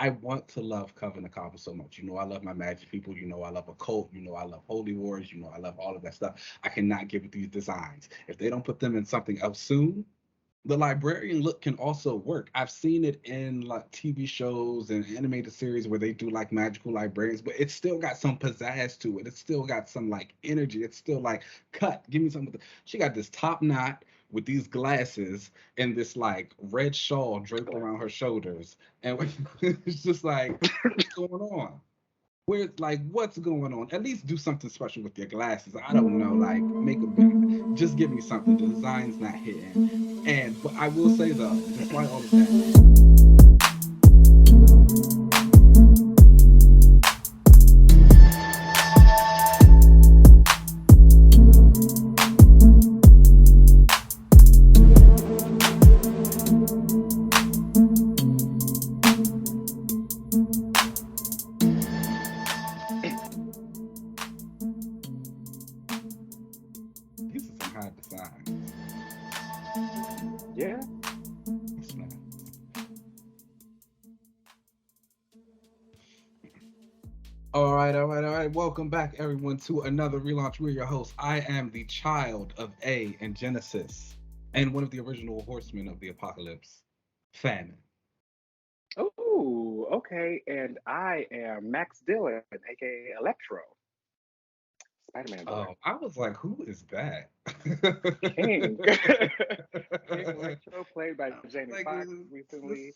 I want to love Coven and Cobble so much. I love my magic people. I love occult. I love holy wars. I love all of that stuff. I cannot get with these designs. If they don't put them in something else soon, the librarian look can also work. I've seen it in like TV shows and animated series where they do like magical librarians, but it's still got some pizzazz to it. It's still got some like energy. It's still like cut. Give me something. She got this top knot with these glasses and this like red shawl draped around her shoulders, and it's just like, what's going on? What's going on? At least do something special with your glasses. I don't know, like make a just give me something. The design's not hitting. But I will say though, despite all of that, these are some high designs. Yeah. It's not- All right. Welcome back, everyone, to another relaunch. We're your hosts. I am the child of A and Genesis, and one of the original horsemen of the apocalypse, Famine. Oh, okay. And I am Max Dillon, aka Electro, Spider-Man boy. Oh, I was like, who is that? King. King Electro, played by Jamie Like, Foxx this recently.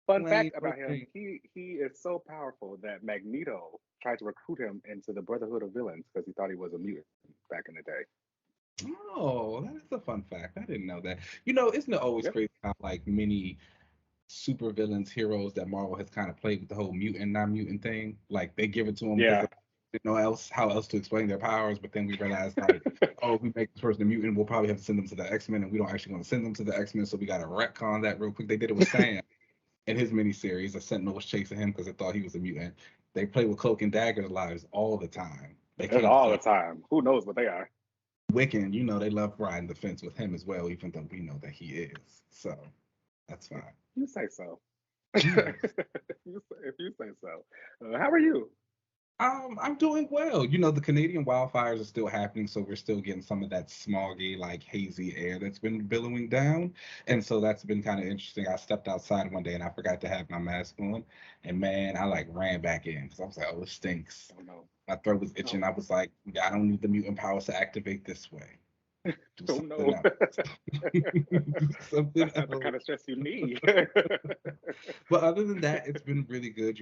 Fun plain fact about him, Jane. he is so powerful that Magneto tried to recruit him into the Brotherhood of Villains because he thought he was a mutant back in the day. Oh, that is a fun fact. I didn't know that. Isn't it always Yep. crazy how like many super villains, heroes that Marvel has kind of played with the whole mutant, non-mutant thing? Like they give it to them because Yeah. they didn't know how else to explain their powers, but then we realize like, oh, if we make this person a mutant, we'll probably have to send them to the X-Men, and we don't actually want to send them to the X-Men, so we got to retcon that real quick. They did it with Sam in his miniseries. A Sentinel was chasing him because they thought he was a mutant. They play with Cloak and Dagger's lives all the time. They That's can't all the time. Who knows what they are? Wiccan, they love riding the fence with him as well, even though we know that he is. So that's fine. You say so. Yeah. If you say so. How are you? I'm doing well. The Canadian wildfires are still happening, so we're still getting some of that smoggy, like hazy air that's been billowing down. And so that's been kind of interesting. I stepped outside one day and I forgot to have my mask on. And man, I like ran back in because I was like, oh, it stinks. Oh no. My throat was Oh itching. I no. was like, I don't need the mutant powers to activate this way. Do Oh something no. else. Do something That's not the else. kind of stress you need. But other than that, it's been really good.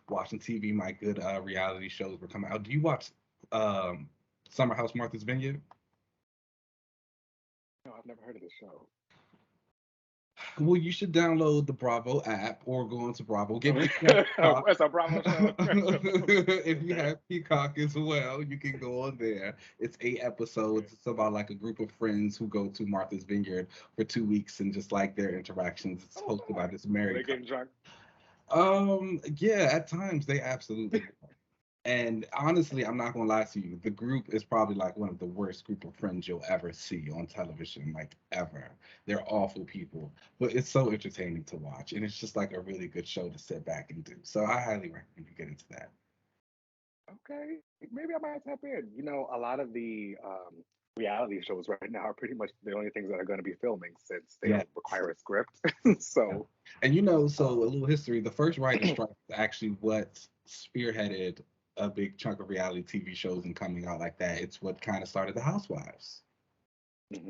Watching TV. My good reality shows were coming out. Do you watch um, Summer House Martha's Vineyard? No, I've never heard of this show. Well, you should download the Bravo app or go onto Bravo. If you have Peacock, It's a Bravo show. if you Okay. have Peacock as well, you can go on there. It's 8 episodes. Okay. It's about like a group of friends who go to Martha's Vineyard for 2 weeks and just like their interactions. It's Oh, hosted by fun. this Are they married getting couple. drunk? Yeah, at times they absolutely. And honestly, I'm not gonna lie to you. The group is probably like one of the worst group of friends you'll ever see on television, like ever. They're awful people, but it's so entertaining to watch, and it's just like a really good show to sit back and do. So I highly recommend you get into that. Okay. Maybe I might tap in. A lot of the reality shows right now are pretty much the only things that are going to be filming since they Yeah, don't require a script. yeah. So, And so a um, little history. The first writer's strike is actually what spearheaded a big chunk of reality TV shows and coming out like that. It's what kind of started the Housewives.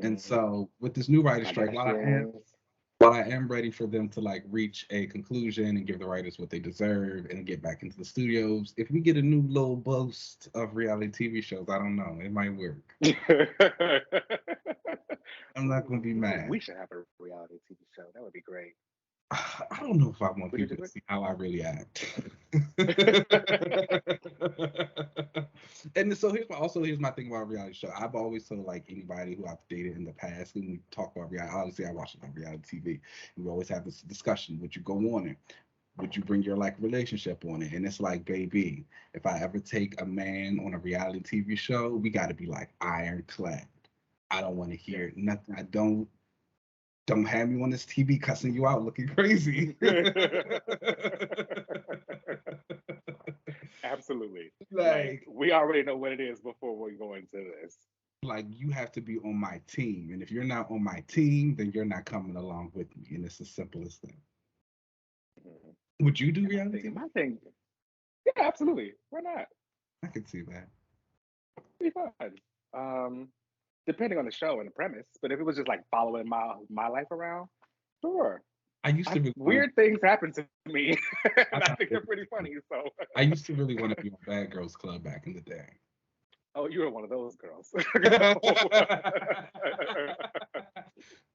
And mhm, so with this new writer's strike, Kardashians. while I am ready for them to like reach a conclusion and give the writers what they deserve and get back into the studios, if we get a new little boost of reality TV shows, I don't know, it might work. I'm not gonna be We mad. should have a reality TV show. That would be great. I don't know if I want Would you people do to it? see how I really act. And so here's my thing about reality show. I've always told like anybody who I've dated in the past when we talk about reality, obviously I watch a lot of reality TV. We always have this discussion. Would you go on it? Would you bring your like relationship on it? And it's like, baby, if I ever take a man on a reality TV show, we got to be like ironclad. I don't want to Yes. hear nothing. Don't have me on this TV cussing you out looking crazy. we already know what it is before we go into this. Like, you have to be on my team, and if you're not on my team, then you're not coming along with me, and it's as simple as that. Would you do reality? My thing, yeah, absolutely. Why not? I could see that. It'd be fun. Depending on the show and the premise, but if it was just like following my life around, sure. I used to really weird things happen to me, and I think they're pretty funny. So I used to really want to be on Bad Girls Club back in the day. Oh, you were one of those girls.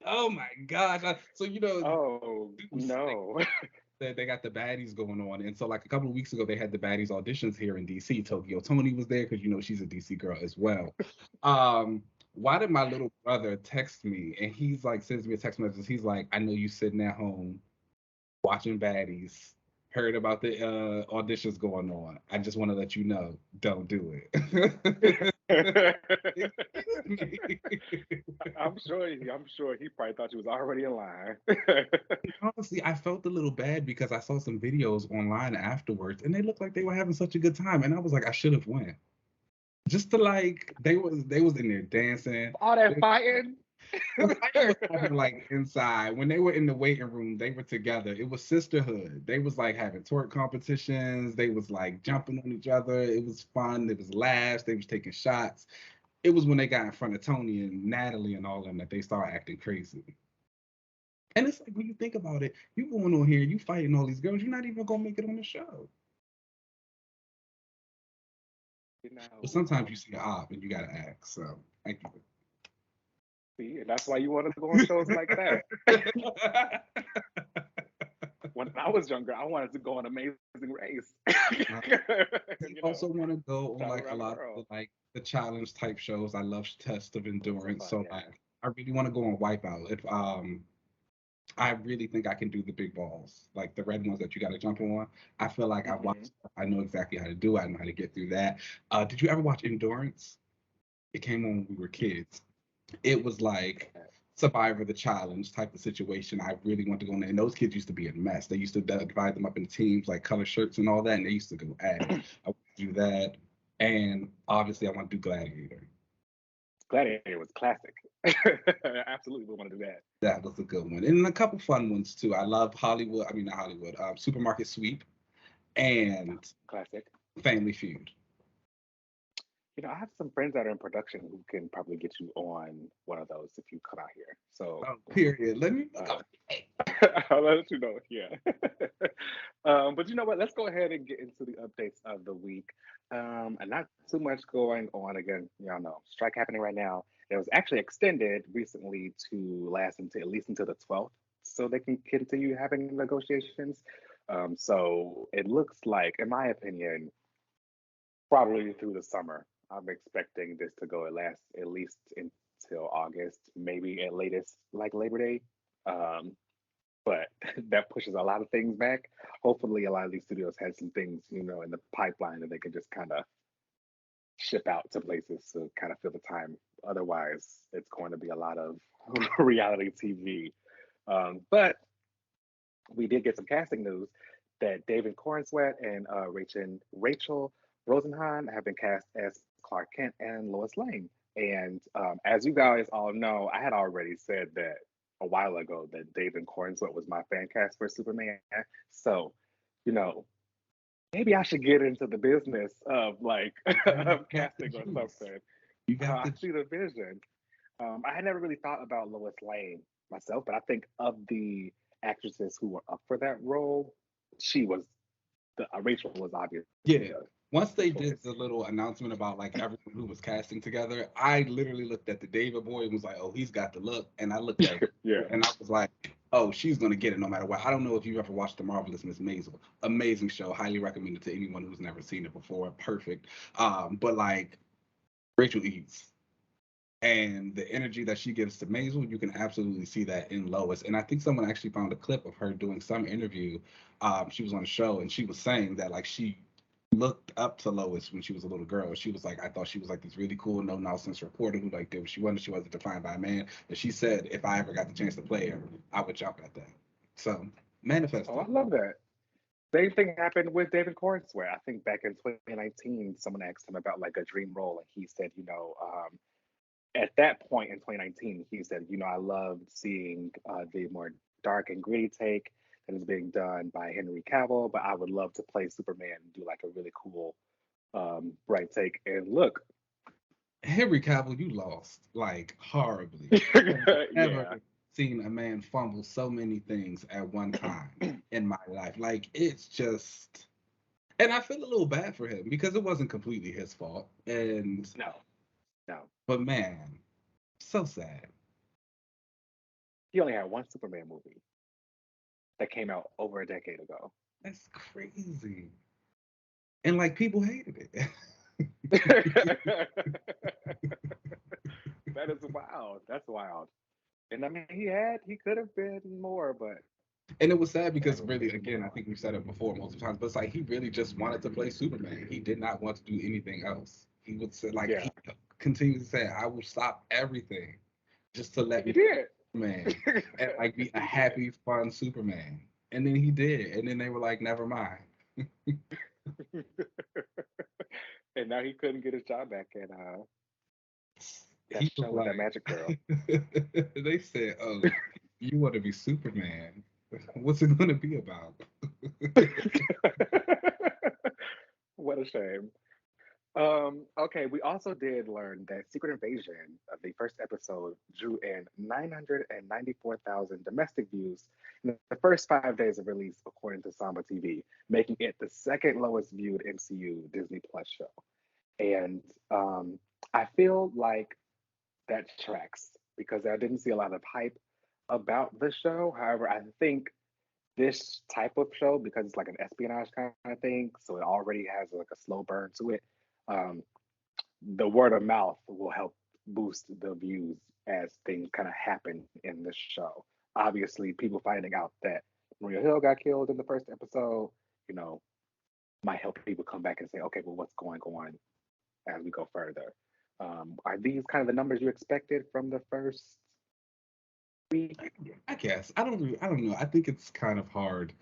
Oh my gosh! So Oh no. They got the baddies going on, and so like a couple of weeks ago they had the baddies auditions here in DC. Tokyo Tony was there because she's a DC girl as well. Why did my little brother text me, and he's like, sends me a text message? He's like, I know you sitting at home watching baddies, heard about the auditions going on. I just want to let you know, don't do it. I'm sure he probably thought you was already in line. Honestly, I felt a little bad because I saw some videos online afterwards, and they looked like they were having such a good time, and I was like, I should have went. Just to like, they was in there dancing. All that fighting. Like inside when they were in the waiting room, they were together. It was sisterhood. They was like having twerk competitions. They was like jumping on each other. It was fun. It was laughs. They was taking shots. It was when they got in front of Tony and Natalie and all of them that they started acting crazy. And it's like, when you think about it, you going on here, you fighting all these girls, you're not even gonna make it on the show. But sometimes you see an op and you gotta act. So thank you. See, and that's why you wanted to go on shows like that. When I was younger, I wanted to go on Amazing Race. You also want to go on like a lot of the challenge type shows. I love Test of Endurance, so yeah. Like I really want to go on Wipeout. If I really think I can do the big balls, like the red ones that you got to jump on. I feel like I watched. I know exactly how to do it. I know how to get through that. Did you ever watch Endurance? It came on when we were kids. It was like Survivor the Challenge type of situation. I really want to go in there. And those kids used to be a mess. They used to divide them up into teams, like color shirts and all that, and they used to go at it. I want to do that. And obviously, I want to do Gladiator. Gladiator was classic. I absolutely would want to do that. That was a good one. And a couple fun ones, too. I love Supermarket Sweep and classic Family Feud. I have some friends that are in production who can probably get you on one of those if you come out here. So, period. Let me. I'll let you know. Yeah. But you know what? Let's go ahead and get into the updates of the week. And not too much going on. Again, y'all know strike happening right now. It was actually extended recently to last at least until the 12th, so they can continue having negotiations. So it looks like, in my opinion, probably through the summer. I'm expecting this to go at least until August, maybe at latest like Labor Day. But that pushes a lot of things back. Hopefully, a lot of these studios had some things, in the pipeline that they can just kind of ship out to places to kind of fill the time. Otherwise, it's going to be a lot of reality TV. But we did get some casting news that David Corenswet and Rachel Brosnahan have been cast as Clark Kent and Lois Lane. And as you guys all know, I had already said that a while ago that David Corenswet was my fan cast for Superman. So, maybe I should get into the business of of casting or something. I see the vision. I had never really thought about Lois Lane myself, but I think of the actresses who were up for that role, Rachel was obvious. Yeah. Once they did the little announcement about everyone who was casting together, I literally looked at the David boy and was like, oh, he's got the look. And I looked at it and I was like, oh, she's going to get it no matter what. I don't know if you've ever watched The Marvelous Miss Maisel. Amazing show. Highly recommended to anyone who's never seen it before. Perfect. But Rachel eats. And the energy that she gives to Maisel, you can absolutely see that in Lois. And I think someone actually found a clip of her doing some interview. She was on a show and she was saying that she looked up to Lois when she was a little girl. She was like, I thought she was this really cool, no nonsense reporter who did what she wanted. She wasn't defined by a man. And she said, if I ever got the chance to play her, I would jump at that. So manifest. Oh, I love that. Same thing happened with David Corenswet. I think back in 2019, someone asked him about like a dream role, and he said, at that point in 2019, he said, I loved seeing the more dark and gritty take that is being done by Henry Cavill, but I would love to play Superman and do like a really cool, bright take. And look, Henry Cavill, you lost like horribly. I've never yeah, seen a man fumble so many things at one time in my life. Like it's just, and I feel a little bad for him because it wasn't completely his fault. And no, no. but man, so sad. He only had one Superman movie that came out over a decade ago. That's crazy. And like people hated it. That is wild. That's wild. And I mean, he could have been more, but And it was sad whatever. because We really, get to move again, I on. think we've said it before multiple times, but it's like he really just wanted to play Superman. He did not want to do anything else. He would say, like, Yeah, he continues to say, I will stop everything just to let he me play did. Superman and like be a He did. happy, fun Superman. And then he did. And then they were like, never mind. And now he couldn't get his job back in that He was show with that like, magic girl. they said, oh, you want to be Superman. What's it going to be about? What a shame. Okay, we also did learn that Secret Invasion, the first episode, drew in 994,000 domestic views in the first 5 days of release, according to Samba TV, making it the second lowest viewed MCU Disney Plus show. And I feel like that tracks because I didn't see a lot of hype about the show. However, I think this type of show, because it's like an espionage kind of thing, so it already has like a slow burn to it. Um, the word of mouth will help boost the views as things kind of happen in the show. Obviously, people finding out that Maria Hill got killed in the first episode, you know, might help people come back and say, okay, well, what's going on as we go further? Are these kind of the numbers you expected from the first week? I guess. I don't know. I think it's kind of hard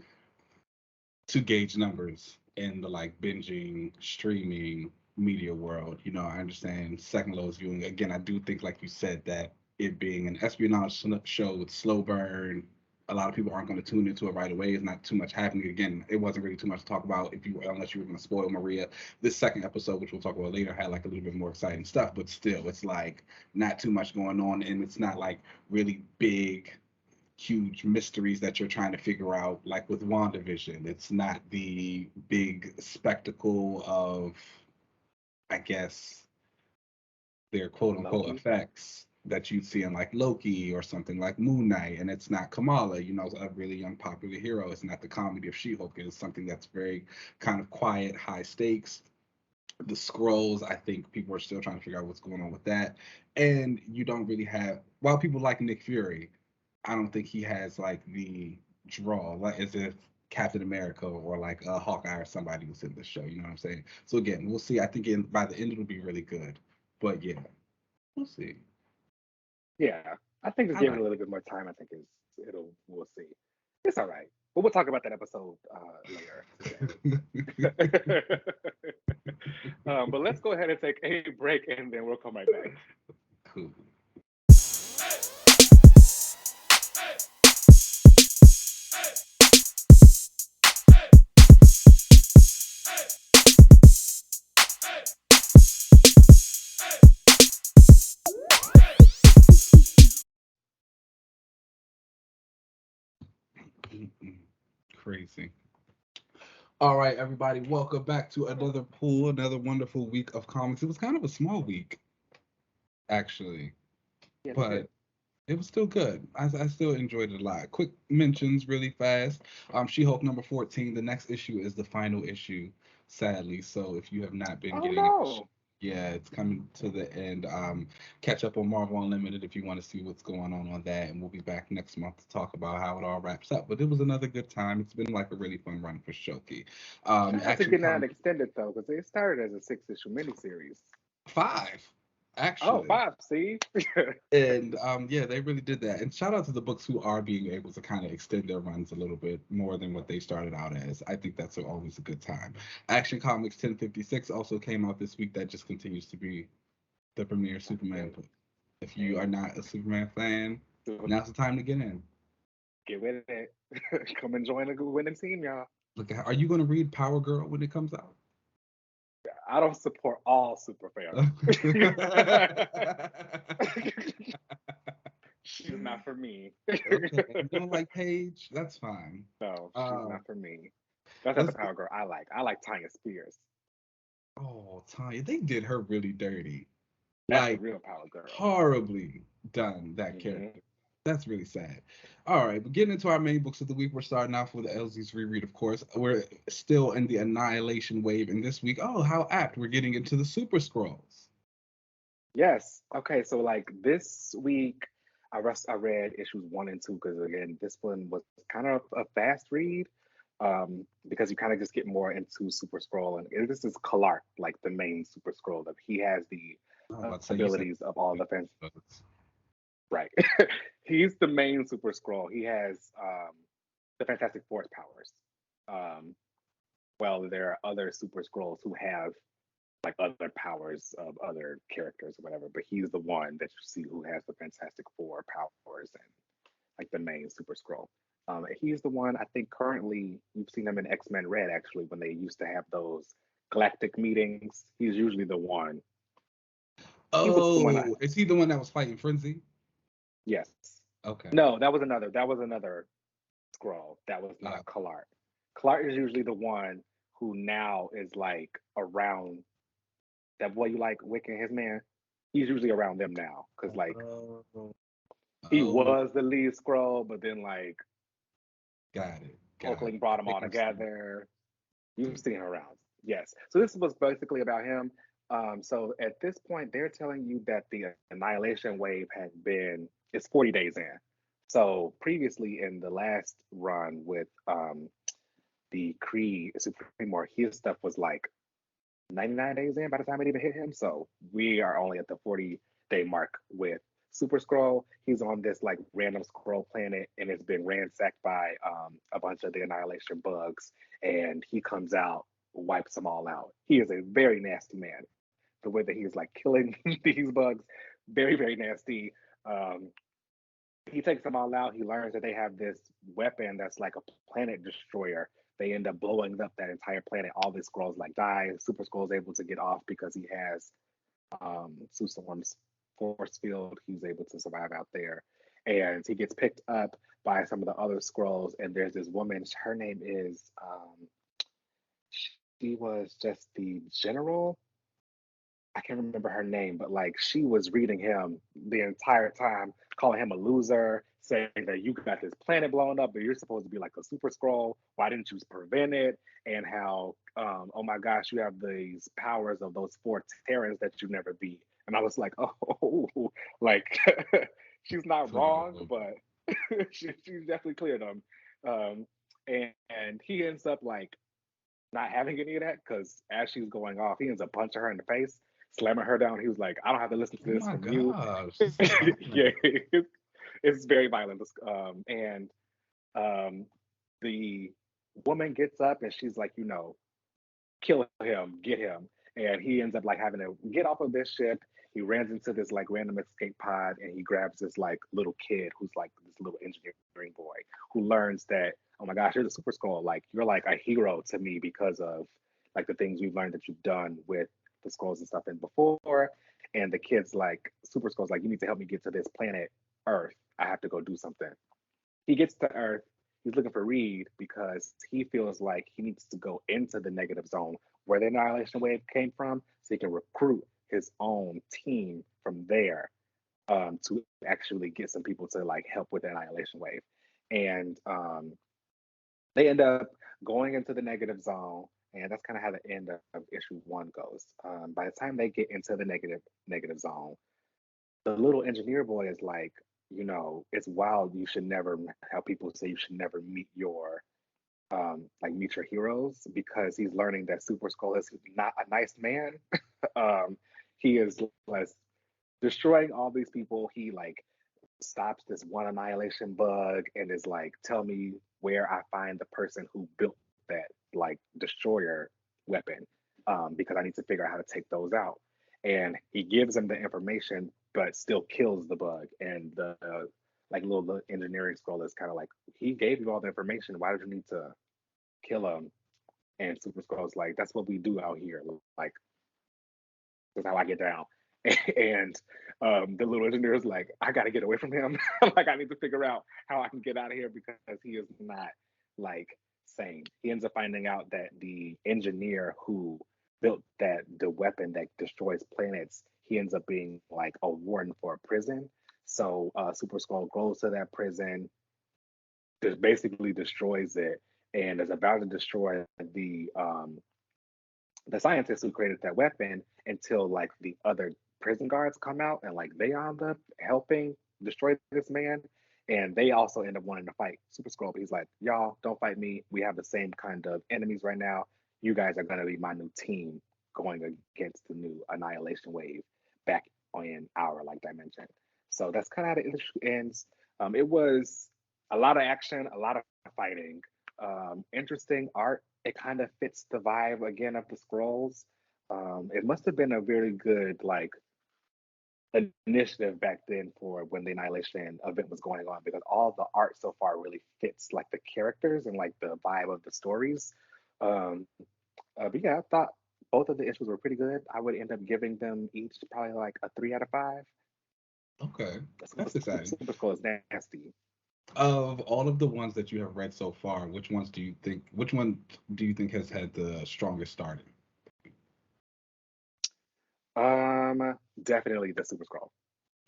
to gauge numbers in the like binging, streaming media world. I understand second lowest viewing. Again, I do think, like you said, that it being an espionage show with slow burn, a lot of people aren't going to tune into it right away. It's not too much happening. Again, it wasn't really too much to talk about if you unless you were going to spoil Maria. This second episode, which we'll talk about later, had like a little bit more exciting stuff, but still, it's like not too much going on, and it's not like really big huge mysteries that you're trying to figure out, like with WandaVision. It's not the big spectacle of, I guess, their quote unquote Loki? effects that you'd see in like Loki or something like Moon Knight. And it's not Kamala, a really unpopular hero. It's not the comedy of She-Hulk. It's something that's very kind of quiet, high stakes. The scrolls, I think people are still trying to figure out what's going on with that. And you don't really have, while people like Nick Fury, I don't think he has like the draw, like as if Captain America or like Hawkeye or somebody was in the show. You know what I'm saying? So again, we'll see. I think by the end it'll be really good. But yeah, we'll see. Yeah, I think just I giving it like a little bit more time. I think is we'll see. It's all right, but we'll talk about that episode later it. today. But let's go ahead and take a break, and then we'll come right back. Cool. Crazy. All right, everybody, welcome back to another pool, another wonderful week of comics. It was kind of a small week, actually, Yeah, me too. but it was still good. I still enjoyed it a lot. Quick mentions really fast. She-Hulk number 14. The next issue is the final issue, sadly. So if you have not been Oh getting it, no. yeah, it's coming to the end. Catch up on Marvel Unlimited if you want to see what's going on that. And we'll be back next month to talk about how it all wraps up. But it was another good time. It's been like a really fun run for Shoki. Shout out to Action getting that Comics extended though, because it started as a 6-issue miniseries. 5. Oh, actually. five. See. And yeah, they really did that. And shout out to the books who are being able to kind of extend their runs a little bit more than what they started out as. I think that's always a good time. Action Comics 1056 also came out this week. That just continues to be the premier Superman book. If you are not a Superman fan, now's the time to get in. Get with it. Come and join the winning team, y'all. Look, are you going to read Power Girl when it comes out? I don't support all super fans. She's not for me. Okay, you don't like Paige? That's fine. No, she's not for me. That's not the Let's. Power Girl I like. I like Tanya Spears. Oh, Tanya, they did her really dirty. That's the Like real Power Girl. horribly done that Hmm. character. That's really sad. All right, but getting into our main books of the week, we're starting off with LZ's reread, of course. We're still in the Annihilation wave, and this week, oh, how apt, we're getting into the Super-Skrulls. Yes. Okay. So like this week, I read issues 1 and 2 because again, this one was kind of a fast read, because you kind of just get more into Super-Skrull, and this is Clark, like the main Super-Skrull. That he has the I was about to say, you said abilities of all the fans. Right. He's the main Super-Skrull. He has the Fantastic Four's powers. Um, well, there are other Super-Skrulls who have like other powers of other characters or whatever, but he's the one that you see who has the Fantastic Four powers and like the main Super-Skrull. He's the one I think currently you've seen him in X-Men Red actually when they used to have those galactic meetings. He's usually the one. He was the one I Oh, is he the one that was fighting Frenzy? yes. Okay. No, that was another Skrull. That was Uh, not Clark. Clark is usually the one who now is like around that boy you like, Wick and his man. He's usually around them now because like oh, he oh, was the lead scroll, but then like got it. Got it. Hulkling brought I them think all I've seen together. You've it. seen him around, yes. So this was basically about him. So at this point, they're telling you that the annihilation wave had been it's 40 days in. So previously in the last run with the Kree Supreme War, his stuff was like 99 days in by the time it even hit him. So we are only at the 40-day mark with Super-Skrull. He's on this like random scroll planet and it's been ransacked by a bunch of the annihilation bugs. And he comes out, wipes them all out. He is a very nasty man. The way that he's like killing these bugs, very, very nasty. Um, he takes them all out. He learns that they have this weapon that's like a planet destroyer. They end up blowing up that entire planet. All the scrolls like die. Super-Skrull is able to get off because he has Sue Storm's force field. He's able to survive out there. And he gets picked up by some of the other scrolls. And there's this woman, her name is, she was just the general. I can't remember her name, but like she was reading him the entire time, calling him a loser, saying that you got this planet blown up, but you're supposed to be like a Super-Skrull. Why didn't you prevent it? And how, oh my gosh, you have these powers of those four Terrans that you never beat. And I was like, oh, like she's not wrong, but she's definitely cleared them. And he ends up like not having any of that because as she's going off, he ends up punching her in the face, slamming her down. He was like, I don't have to listen Oh to this my from you. gosh, this is Yeah, violent. it's very violent. And the woman gets up and she's like, kill him, get him. And he ends up like having to get off of this ship. He runs into this like random escape pod and he grabs this like little kid who's like this little engineering boy who learns that, oh my gosh, you're the Super-Skrull. Like you're like a hero to me because of like the things we've learned that you've done with the scrolls and stuff. And before, and the kid's like, Super-Skrull's like, you need to help me get to this planet Earth. I have to go do something. He gets to Earth. He's looking for Reed because he feels like he needs to go into the negative zone where the annihilation wave came from so he can recruit his own team from there, to actually get some people to like help with the annihilation wave. And they end up going into the negative zone. And that's kind of how the end of issue 1 goes. By the time they get into the negative zone, the little engineer boy is like, it's wild. You should never, how people say you should never meet your like meet your heroes because he's learning that Super-Skrull is not a nice man. um, he is less. destroying all these people. He like stops this one annihilation bug and is like, tell me where I find the person who built that like destroyer weapon, because I need to figure out how to take those out. And he gives him the information, but still kills the bug. And the like little engineering scroll is kind of like, he gave you all the information. Why did you need to kill him? And Super-Skrull's like, that's what we do out here. Like, that's how I get down. And the little engineer is like, I got to get away from him. Like, I need to figure out how I can get out of here because he is not like sane. He ends up finding out that the engineer who built the weapon that destroys planets, he ends up being like a warden for a prison. So Super-Skrull goes to that prison, just basically destroys it, and is about to destroy the scientists who created that weapon until like the other prison guards come out and like they end up helping destroy this man. And they also end up wanting to fight Super-Skrull. But he's like, y'all don't fight me. We have the same kind of enemies right now. You guys are going to be my new team going against the new Annihilation wave back in our like dimension. So that's kind of how the issue ends. It was a lot of action, a lot of fighting, interesting art. It kind of fits the vibe again of the Skrulls. It must have been a very good like initiative back then for when the Annihilation event was going on, because all the art so far really fits like the characters and like the vibe of the stories. Um, but yeah, I thought both of the issues were pretty good. I would end up giving them each probably like a 3 out of 5. Okay, that's exciting. Super-Skrull is nasty. Of all of the ones that you have read so far, which one do you think has had the strongest starting? Definitely the Super-Skrull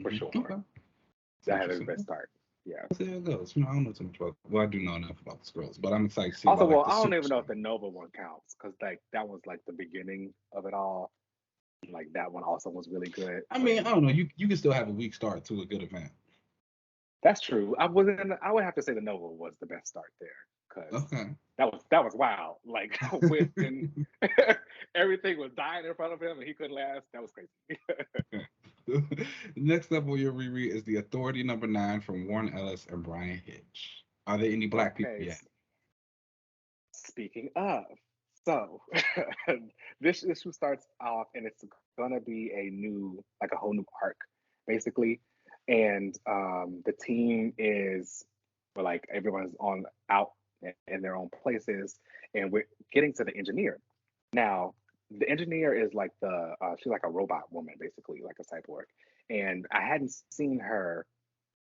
for sure. Okay. That had the best start. Yeah. See how it goes. I don't know too much about. Well, I do know enough about the Skrulls, but I'm excited to see Also, about like I the don't even know if Super-Skrull. the Nova one counts because like that was like the beginning of it all. Like that one also was really good. I mean, I don't know. You can still have a weak start to a good event. That's true. I would have to say the Nova was the best start there because Okay. that was wild. Like when everything was dying in front of him and he couldn't last. That was crazy. Next up on your reread is The Authority #9 from Warren Ellis and Brian Hitch. Are there any black people Okay. yet? Speaking of, so this issue starts off and it's gonna be a whole new arc, basically. And the team is like everyone's on out in their own places, and we're getting to the engineer. Now, the engineer is like she's like a robot woman, basically, like a cyborg. And I hadn't seen her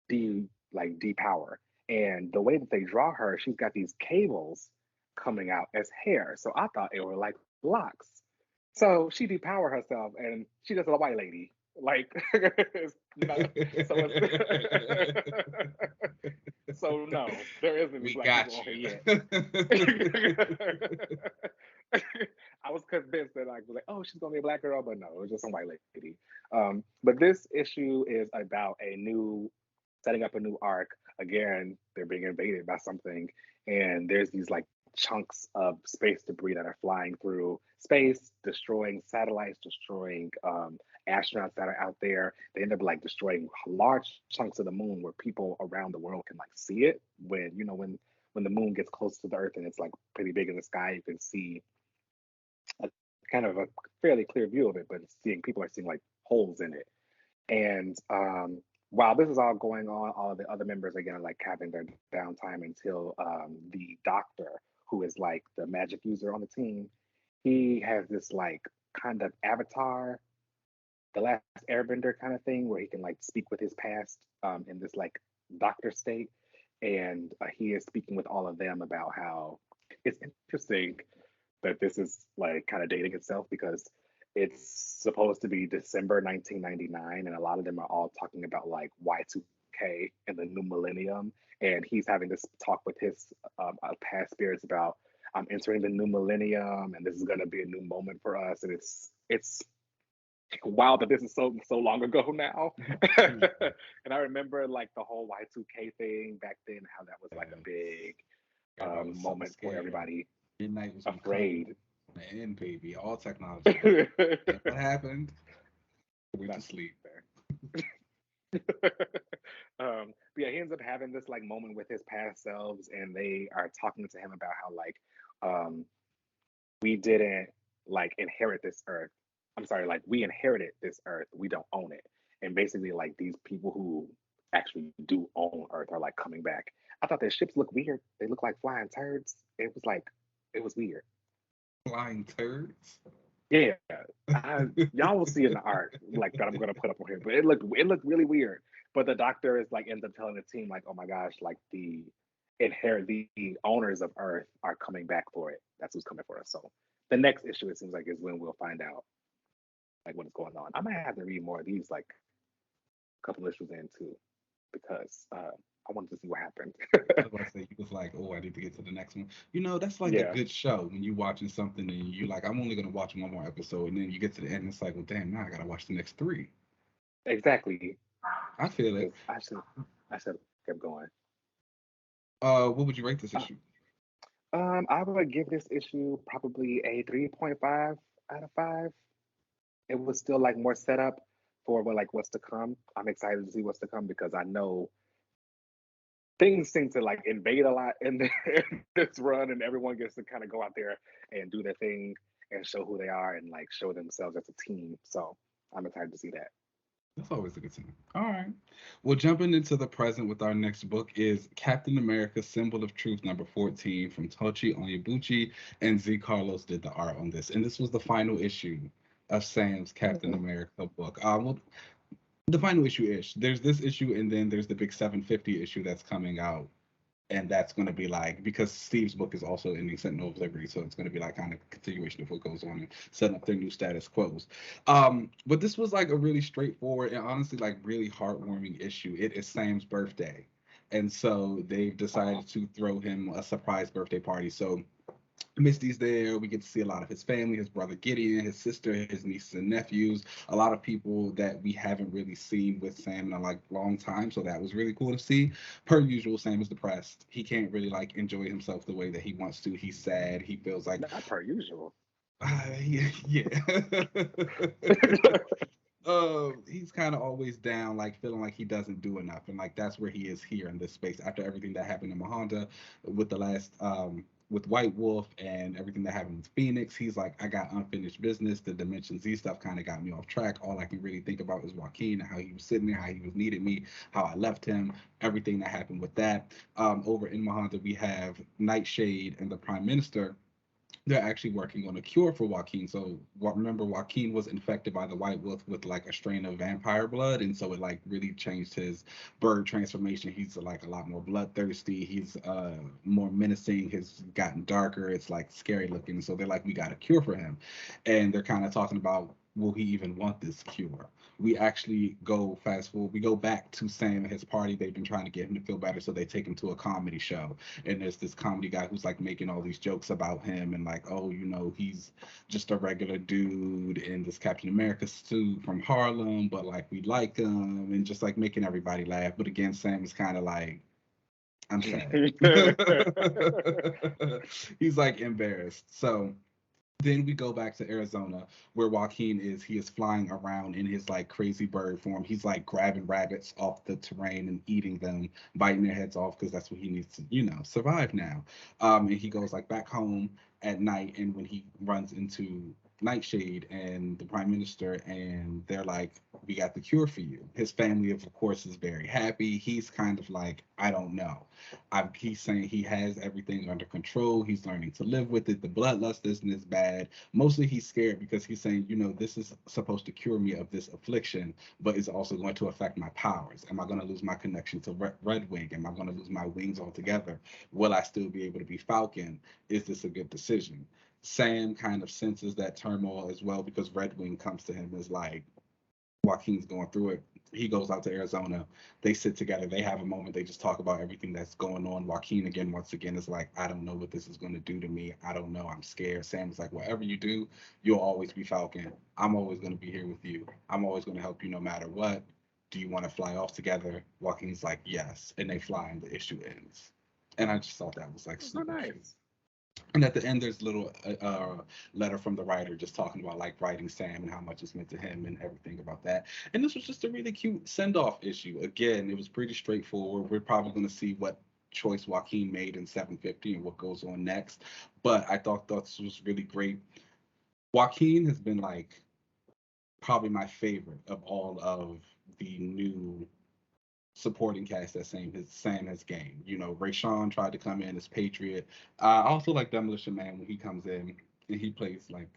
depower. And the way that they draw her, she's got these cables coming out as hair. So I thought it were like locks. So she depowered herself and she just a white lady. Like so so no, there isn't any We black got people on you. here yet. I was convinced that I was like, oh, she's gonna be a black girl, but no, it was just some white lady. But this issue is about setting up a new arc. Again, they're being invaded by something, and there's these like chunks of space debris that are flying through space, destroying satellites, destroying astronauts that are out there. They end up like destroying large chunks of the moon where people around the world can like see it. When the moon gets close to the Earth and it's like pretty big in the sky, you can see a kind of a fairly clear view of it, but people are seeing like holes in it. And while this is all going on, all of the other members are gonna like having their downtime until the doctor, who is like the magic user on the team, he has this like kind of avatar, the last airbender kind of thing, where he can like speak with his past in this like doctor state. And he is speaking with all of them about how it's interesting that this is like kind of dating itself because it's supposed to be December 1999, and a lot of them are all talking about like Y2K and the new millennium. And he's having this talk with his past spirits about I'm entering the new millennium, and this is going to be a new moment for us. And it's wild that this is so long ago now. And I remember like the whole Y2K thing back then, how that was like a big moment for everybody. Midnight was afraid. The end, baby. All technology. What happened? We're not sleep there. But yeah, he ends up having this like moment with his past selves, and they are talking to him about how like um we didn't like inherit this earth. I'm sorry, like we inherited this earth, we don't own it. And basically, like these people who actually do own Earth are like coming back. I thought their ships look weird. They look like flying turds. It was like it was weird. Flying turds. Yeah, y'all will see in the art like that I'm gonna put up on here, but it looked really weird. But the doctor is like ends up telling the team like, oh my gosh, like the owners of Earth are coming back for it. That's who's coming for us. So the next issue, it seems like, is when we'll find out like what is going on. I might have to read more of these like a couple issues in too, because I wanted to see what happened. I was about to say, you was like, oh, I need to get to the next one. You know, that's like a Yeah, good show when you watching something and you like, I'm only gonna watch one more episode, and then you get to the end, and it's like, well, damn, now I gotta watch the next three. exactly. I feel it. Because I should have kept going. What would you rate this Uh, issue? I would give this issue probably a 3.5 out of 5. It was still like more setup for what like what's to come. I'm excited to see what's to come because I know things seem to like invade a lot in, in this run, and everyone gets to kind of go out there and do their thing and show who they are and like show themselves as a team. So I'm excited to see that. That's always a good thing. All right. Well, jumping into the present with our next book is Captain America: Symbol of Truth, number 14, from Tochi Onyebuchi, and Z Carlos did the art on this. And this was the final issue of Sam's Captain Mhm. America book. Well, the final issue ish. There's this issue, and then there's the big 750 issue that's coming out, and that's going to be like, because Steve's book is also ending Sentinel of Liberty, so it's going to be like kind of continuation of what goes on and setting up their new status quos. But this was like a really straightforward and honestly like really heartwarming issue. It is Sam's birthday, and so they've Oh, decided to throw him a surprise birthday party. So Misty's there. We get to see a lot of his family, his brother Gideon, his sister, his nieces and nephews, a lot of people that we haven't really seen with Sam in a like long time. So that was really cool to see. Per usual, Sam is depressed. He can't really like enjoy himself the way that he wants to. He's sad. He feels like, not per usual. yeah. He's kind of always down, like feeling like he doesn't do enough, and like that's where he is here in this space after everything that happened in Mahonda with the last with White Wolf and everything that happened with Phoenix. He's like, I got unfinished business. The Dimension Z stuff kind of got me off track. All I can really think about is Joaquin and how he was sitting there, how he was needing me, how I left him, everything that happened with that. Over in Mahonda, we have Nightshade and the Prime Minister. They're actually working on a cure for Joaquin. So remember, Joaquin was infected by the White Wolf with like a strain of vampire blood, and so it like really changed his bird transformation. He's like a lot more bloodthirsty. He's more menacing. He's gotten darker. It's like scary looking. So they're like, we got a cure for him, and they're kind of talking about, will he even want this cure? We actually go fast forward. We go back to Sam and his party. They've been trying to get him to feel better, so they take him to a comedy show, and there's this comedy guy who's like making all these jokes about him and like, oh, you know, he's just a regular dude in this Captain America suit from Harlem, but like we like him, and just like making everybody laugh. But again, Sam is kind of like, I'm sad. He's like embarrassed. So then we go back to Arizona where Joaquin is. He is flying around in his like crazy bird form. He's like grabbing rabbits off the terrain and eating them, biting their heads off because that's what he needs to, you know, survive now. And he goes like back home at night, and when he runs into Nightshade and the Prime Minister, and they're like, "We got the cure for you." His family, of course, is very happy. He's kind of like, "I don't know." He's saying he has everything under control. He's learning to live with it. The bloodlust isn't as bad. Mostly he's scared because he's saying, you know, this is supposed to cure me of this affliction, but it's also going to affect my powers. Am I going to lose my connection to Red Wing? Am I going to lose my wings altogether? Will I still be able to be Falcon? Is this a good decision? Sam kind of senses that turmoil as well because Red Wing comes to him as like, Joaquin's going through it. He goes out to Arizona. They sit together. They have a moment. They just talk about everything that's going on. Joaquin, again, once again, is like, I don't know what this is going to do to me. I don't know. I'm scared. Sam's like, whatever you do, you'll always be Falcon. I'm always going to be here with you. I'm always going to help you no matter what. Do you want to fly off together? Joaquin's like, yes. And they fly, and the issue ends. And I just thought that was like Oh, super cute. nice. And at the end, there's a little letter from the writer just talking about like writing Sam and how much it's meant to him and everything about that. And this was just a really cute send off issue. Again, it was pretty straightforward. We're probably going to see what choice Joaquin made in 750 and what goes on next. But I thought this was really great. Joaquin has been like probably my favorite of all of the new supporting cast that Sam has gained. You know, Ray Sean tried to come in as Patriot. I also like Demolition Man when he comes in and he plays like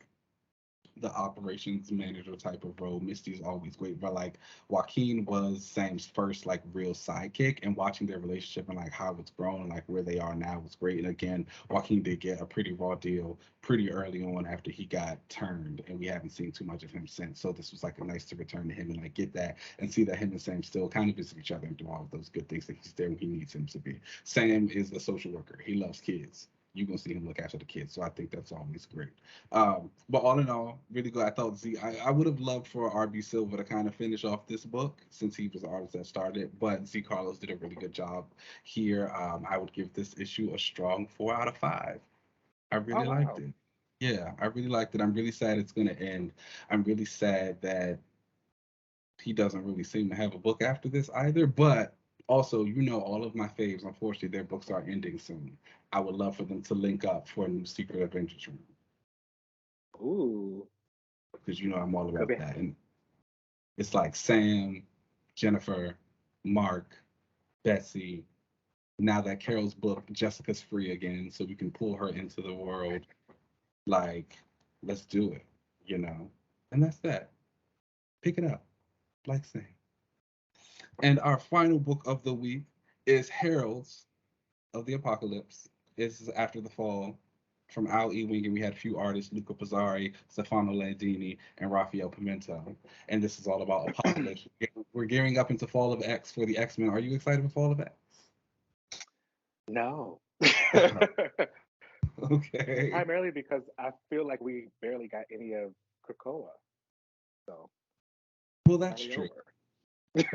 the operations manager type of role. Misty's always great, but like Joaquin was Sam's first like real sidekick, and watching their relationship and like how it's grown and like where they are now was great. And again, Joaquin did get a pretty raw deal pretty early on after he got turned, and we haven't seen too much of him since. So this was like a nice to return to him and like get that and see that him and Sam still kind of visit each other and do all of those good things that he's there when he needs him to be. Sam is a social worker. He loves kids. You're gonna see him look after the kids. So I think that's always great. But all in all, really good. I thought I would have loved for RB Silva to kind of finish off this book since he was the artist that started, but Z Carlos did a really good job here. I would give this issue a strong 4 out of 5. I Oh really liked wow. it. Yeah, I really liked it. I'm really sad it's going to end. I'm really sad that he doesn't really seem to have a book after this either, but also, all of my faves, unfortunately, their books are ending soon. I would love for them to link up for a new Secret Adventures Ooh. because I'm all Could about be. that. And it's like Sam, Jennifer, Mark, Betsy. Now that Carol's book, Jessica's free again, so we can pull her into the world. Like, let's do it, you know? And that's that. Pick it up, like Sam. And our final book of the week is Heralds of the Apocalypse. This is After the Fall from Al Ewing, and we had a few artists, Luca Pizzari, Stefano Landini, and Raphael Pimento. And this is all about Apocalypse. We're gearing up into Fall of X for the X-Men. Are you excited for Fall of X? No. Okay. Primarily because I feel like we barely got any of Krakoa. So Well, it's that's already true. over.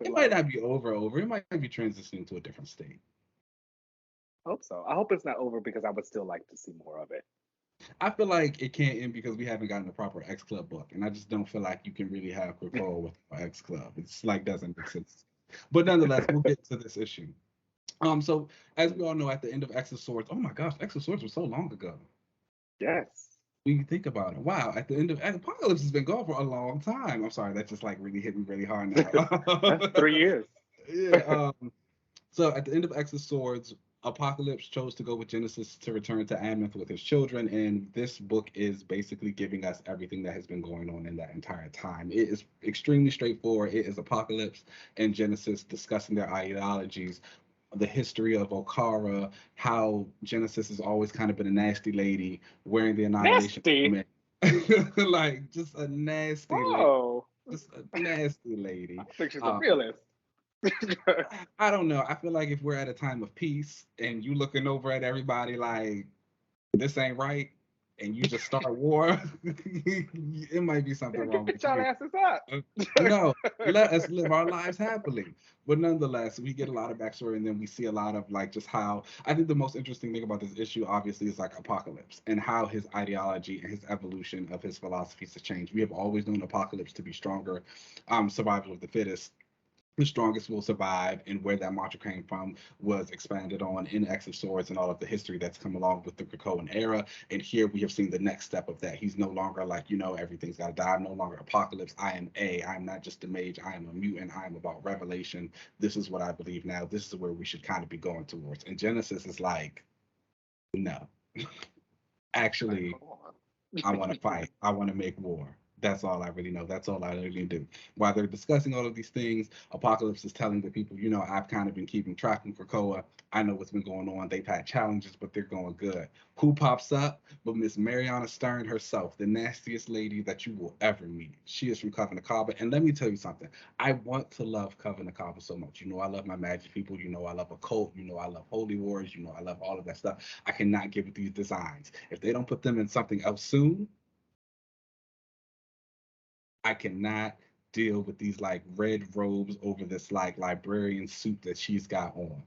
It might Like, not be over. It might be transitioning to a different state. hope so. I hope it's not over because I would still like to see more of it. I feel like it can't end because we haven't gotten a proper X Club book, and I just don't feel like you can really have Krakoa with X Club. It's like doesn't make sense. But nonetheless, we'll get to this issue. So as we all know, at the end of X of Swords, oh my gosh, X of Swords was so long ago. Yes. When you think about it, wow, at the end of Apocalypse has been gone for a long time. I'm sorry, that just like really hit me really hard That's now. 3 years. Yeah. So at the end of X of Swords, Apocalypse chose to go with Genesis to return to Amuth with his children, and this book is basically giving us everything that has been going on in that entire time. It is extremely straightforward. It is Apocalypse and Genesis discussing their ideologies, the history of Okara, how Genesis has always kind of been a nasty lady wearing the Annihilation Nasty. helmet. Like just a nasty lady. Oh, Just a nasty I lady. think she's a Um, realist. I don't know. I feel like if we're at a time of peace and you looking over at everybody like this ain't right, and you just start war, it might be something Yeah, wrong get with y'all you. asses Uh, up. No, let us live our lives happily. But nonetheless, we get a lot of backstory, and then we see a lot of like just how I think the most interesting thing about this issue, obviously, is like Apocalypse and how his ideology and his evolution of his philosophies has changed. We have always known Apocalypse to be stronger, survival of the fittest, the strongest will survive, and where that mantra came from was expanded on in X of Swords and all of the history that's come along with the Krakoan era. And here we have seen the next step of that. He's no longer like, everything's got to die. I'm no longer Apocalypse. I'm not just a mage. I am a mutant. I am about revelation. This is what I believe now. This is where we should kind of be going towards. And Genesis is like, no, Like, actually, come on. I want to fight. I want to make war. That's all I really know. That's all I really do. While they're discussing all of these things, Apocalypse is telling the people, I've kind of been keeping track of Krakoa. I know what's been going on. They've had challenges, but they're going good. Who pops up? But Miss Mariana Stern herself, the nastiest lady that you will ever meet. She is from Coven Kaba. And let me tell you something. I want to love Coven Kaba so much. I love my magic people. I love occult. I love holy wars. I love all of that stuff. I cannot get with these designs. If they don't put them in something else soon, I cannot deal with these like red robes over this like librarian suit that she's got on.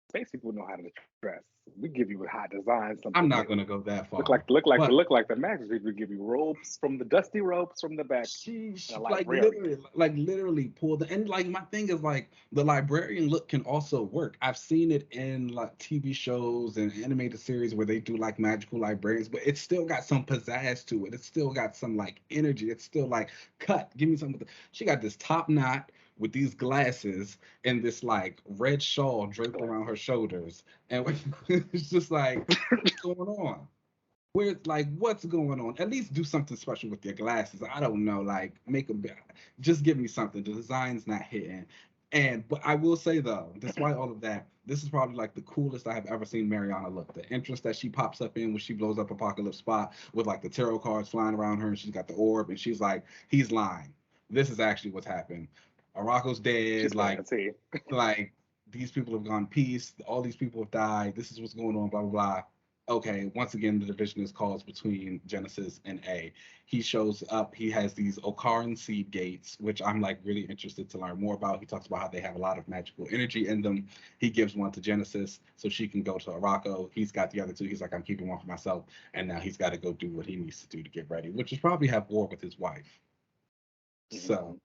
space people know how to dress. We give you hot designs, I'm something not new. gonna go that Look far, like look like but look like the magic people give you robes from the dusty robes from the back and a she librarian. like literally pulled the, and like my thing is like the librarian look can also work. I've seen it in like TV shows and animated series where they do like magical librarians, but it's still got some pizzazz to it. It's still got some like energy. It's still like cut. Give me some of the. She got this top knot with these glasses and this like red shawl draped around her Glasses. shoulders, and it's just like what's going on? Where like what's going on? At least do something special with your glasses. I don't know, like make a just give me something. The design's not hitting. And but I will say though, despite all of that, this is probably like the coolest I have ever seen Mariana look. The entrance that she pops up in when she blows up Apocalypse spot with like the tarot cards flying around her and she's got the orb and she's like, he's lying. This is actually what's happened. Arako's She's dead, fancy. like these people have gone peace, all these people have died, this is what's going on, blah blah blah. Okay, once again, the division is caused between Genesis and A. He shows up, he has these Okaran seed gates, which I'm like really interested to learn more about. He talks about how they have a lot of magical energy in them. He gives one to Genesis so she can go to Arako. He's got the other two. He's like, I'm keeping one for myself. And now he's got to go do what he needs to do to get ready, which is probably have war with his wife. Mm-hmm. So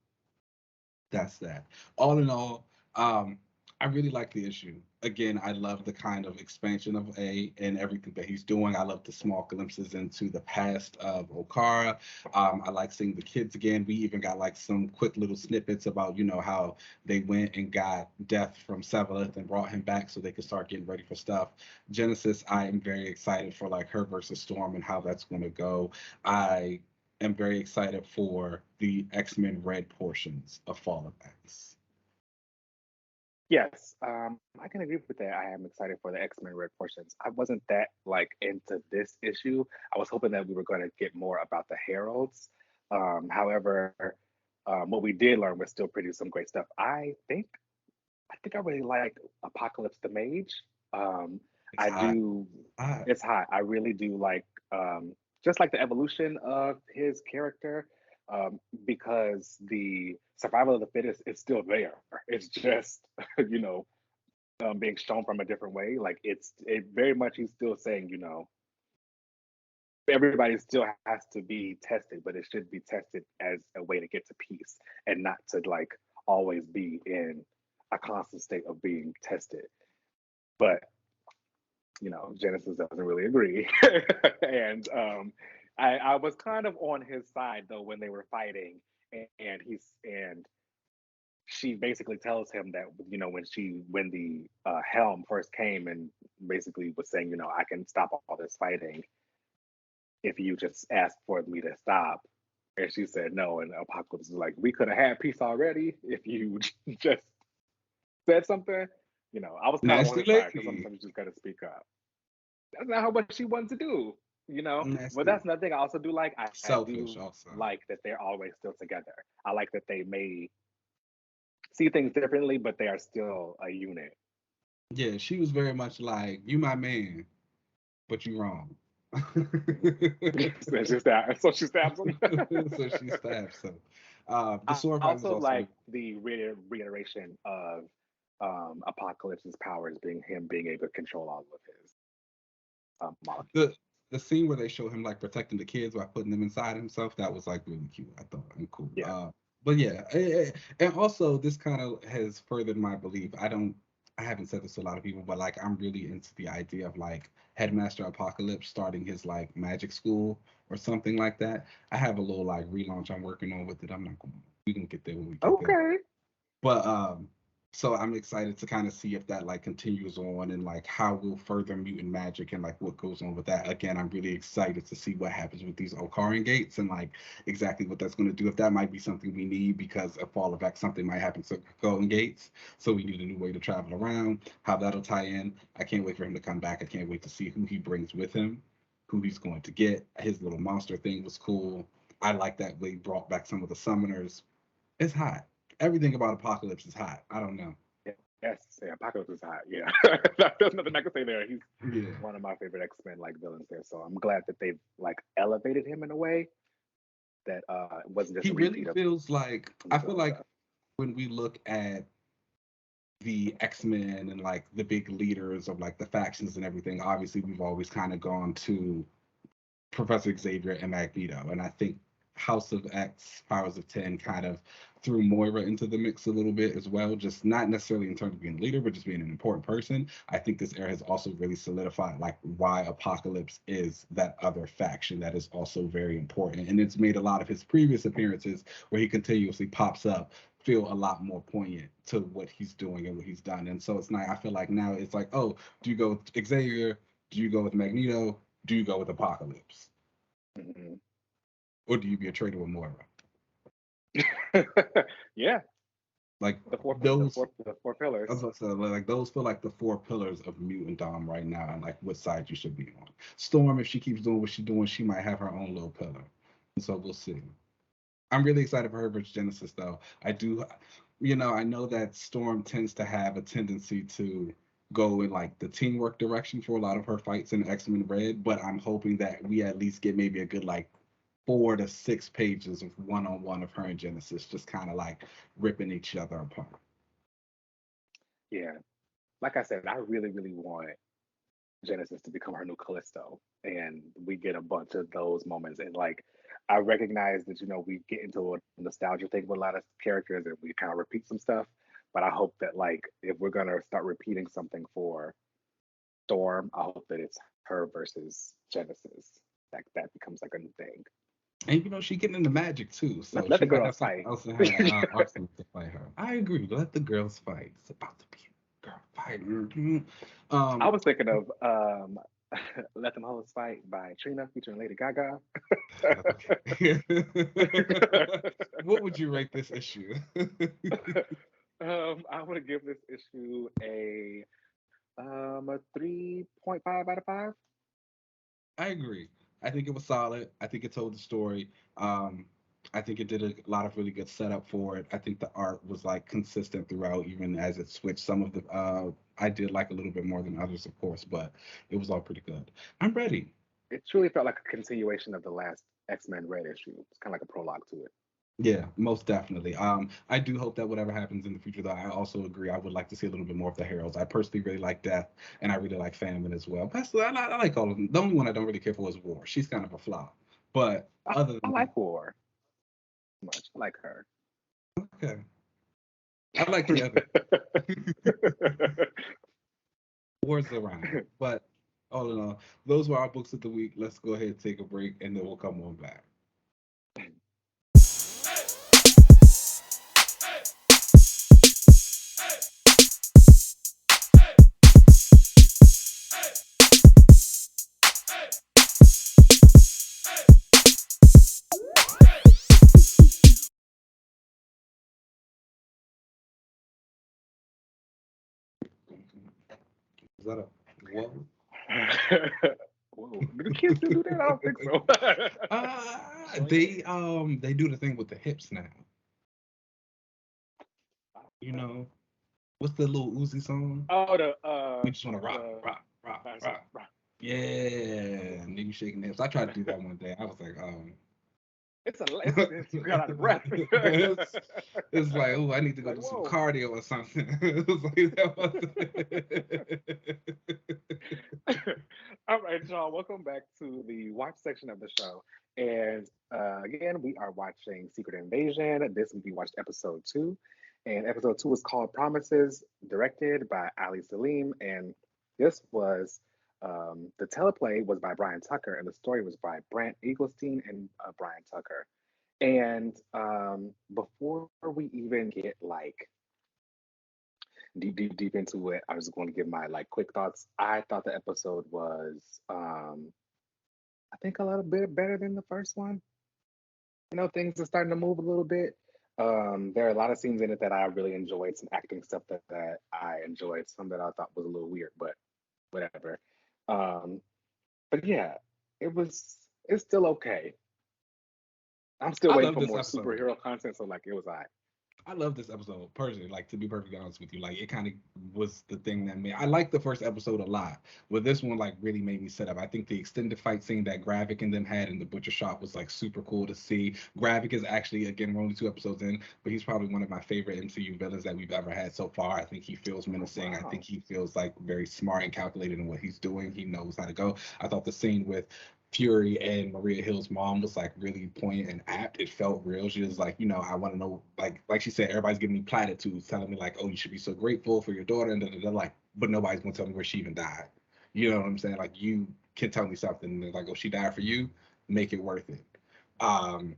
that's that. All in all, I really like the issue. Again, I love the kind of expansion of A and everything that he's doing. I love the small glimpses into the past of Okara. I like seeing the kids again. We even got like some quick little snippets about, you know, how they went and got Death from Sevalith and brought him back so they could start getting ready for stuff. Genesis, I am very excited for like her versus Storm and how that's going to go. I am very excited for the X-Men Red portions of Fall of X. Yes, I can agree with that. I am excited for the X-Men Red portions. I wasn't that like into this issue. I was hoping that we were going to get more about the Heralds. However, what we did learn was still pretty some great stuff. I think I really like Apocalypse the Mage. Um, It's I hot. do. Hot. It's hot. I really do like just like the evolution of his character, because the survival of the fittest is still there. It's just you know being shown from a different way. Like it very much he's still saying everybody still has to be tested, but it should be tested as a way to get to peace and not to like always be in a constant state of being tested. But Genesis doesn't really agree, and I was kind of on his side though when they were fighting, and she basically tells him that when the helm first came and basically was saying I can stop all this fighting if you just ask for me to stop. And she said no, and Apocalypse is like, we could have had peace already if you just said something. I was kind of on Nasty his side because lady. sometimes you just got to speak up. That's not how much she wanted to do. But Nasty. that's another thing I also do like. I Selfish do also. like that they're always still together. I like that they may see things differently, but they are still a unit. Yeah, she was very much like, you my man, but you wrong. So she stabs him. So she stabs him. The I sword fight was also also like the reiteration of Apocalypse's powers being him being able to control all of his molecules. the the scene where they show him like protecting the kids by putting them inside himself. That was like really cute, I thought, and cool. Yeah. But yeah, and also this kind of has furthered my belief. I haven't said this to a lot of people, but like I'm really into the idea of like Headmaster Apocalypse starting his like magic school or something like that. I have a little like relaunch I'm working on with it. I'm not going. We can get there when we get there. Okay. But so I'm excited to kind of see if that like continues on and like how we'll further mutant magic and like what goes on with that. Again, I'm really excited to see what happens with these Okaran gates and like exactly what that's going to do. If that might be something we need because of Fall of X, something might happen to Golden Gates. So we need a new way to travel around, how that'll tie in. I can't wait for him to come back. I can't wait to see who he brings with him, who he's going to get. His little monster thing was cool. I like that they brought back some of the summoners. It's hot. Everything about Apocalypse is hot. I don't know. Yes, yeah, Apocalypse is hot. Yeah, there's nothing I can say there. He's Yeah. one of my favorite X-Men like villains there. So I'm glad that they've like elevated him in a way that it wasn't just He a really repeat of feels like some of I his feel old like stuff. when we look at the X-Men and like the big leaders of like the factions and everything, obviously we've always kind of gone to Professor Xavier and Magneto. And I think House of X, Powers of 10 kind of threw Moira into the mix a little bit as well, just not necessarily in terms of being a leader, but just being an important person. I think this era has also really solidified like why Apocalypse is that other faction that is also very important. And it's made a lot of his previous appearances where he continuously pops up feel a lot more poignant to what he's doing and what he's done. And so it's not, I feel like now it's like, oh, do you go with Xavier? Do you go with Magneto? Do you go with Apocalypse? Mm-hmm. Or do you be a traitor with Moira? Yeah, Like the four, the those, four, the four I was pillars. about to say, like those feel like the four pillars of mutant Dom right now, and like what side you should be on. Storm, if she keeps doing what she's doing, she might have her own little pillar. And so we'll see. I'm really excited for her versus Genesis, though. I do, I know that Storm tends to have a tendency to go in like the teamwork direction for a lot of her fights in X-Men Red, but I'm hoping that we at least get maybe a good like 4 to 6 pages of one-on-one of her and Genesis, just kind of like ripping each other apart. Yeah, like I said, I really, really want Genesis to become her new Callisto, and we get a bunch of those moments. And like, I recognize that we get into a nostalgia thing with a lot of characters, and we kind of repeat some stuff. But I hope that like, if we're gonna start repeating something for Storm, I hope that it's her versus Genesis. That becomes like a new thing. And she getting into magic too, so Let she the might have girls something fight. else in her arsenal to fight her. I agree. Let the girls fight. It's about to be a girl fight. I Um, was thinking of Let Them Hoes Fight by Trina featuring Lady Gaga. okay. What would you rate this issue? I would give this issue a 3.5 out of 5. I agree. I think it was solid. I think it told the story. Um, I think it did a lot of really good setup for it. I think the art was like consistent throughout, even as it switched. Some of the I did like a little bit more than others, of course, but it was all pretty good. I'm ready. It truly felt like a continuation of the last X-Men Red issue. It's kind of like a prologue to it. Yeah, most definitely. I do hope that whatever happens in the future, though, I also agree. I would like to see a little bit more of the heroes. I personally really like Death, and I really like Famine as well. But I like all of them. The only one I don't really care for is War. She's kind of a flop. But other I than like War much. I like her. that, okay. I like the other. War's around. But all in all, those were our books of the week. Let's go ahead and take a break, and then we'll come on back. Is that a whoa? Whoa, do kids still do that? I don't think so. They do the thing with the hips now. What's the little Uzi song? Oh, We just want to rock, the rock, rock, that's rock. right. Yeah, nigga shaking hips. I tried to do that one day. I was like, It's you got out of breath. it's, it's like, oh, I need to go Like do some whoa. cardio or something. It was like that All right, y'all. Welcome back to the watch section of the show. And again, we are watching Secret Invasion. This week we watched episode 2. And episode 2 is called Promises, directed by Ali Salim. And this was the teleplay was by Brian Tucker, and the story was by Brant Eaglestein and Brian Tucker. And before we even get like deep into it, I was going to give my like quick thoughts. I thought the episode was, I think, a little bit better than the first one. Things are starting to move a little bit. There are a lot of scenes in it that I really enjoyed, some acting stuff that I enjoyed, some that I thought was a little weird, but whatever. Um, but yeah, it's still okay. I'm still I waiting love for this more episode. superhero content, so like it was all right. I love this episode personally. Like, to be perfectly honest with you, like it kind of was the thing that made. I liked the first episode a lot, but this one like really made me sit up. I think the extended fight scene that Gravik and them had in the butcher shop was like super cool to see. Gravik is actually, again, we're only 2 episodes in, but he's probably one of my favorite MCU villains that we've ever had so far. I think he feels Oh, menacing. I think wow. he feels like very smart and calculated in what he's doing. He knows how to go. I thought the scene with Fury and Maria Hill's mom was like really poignant and apt. It felt real. She was like, I want to know, like she said, everybody's giving me platitudes, telling me like, oh, you should be so grateful for your daughter, and they're like, but nobody's gonna tell me where she even died. You know what I'm saying? Like, you can tell me something. And they're like, oh, she died for you. Make it worth it. Um,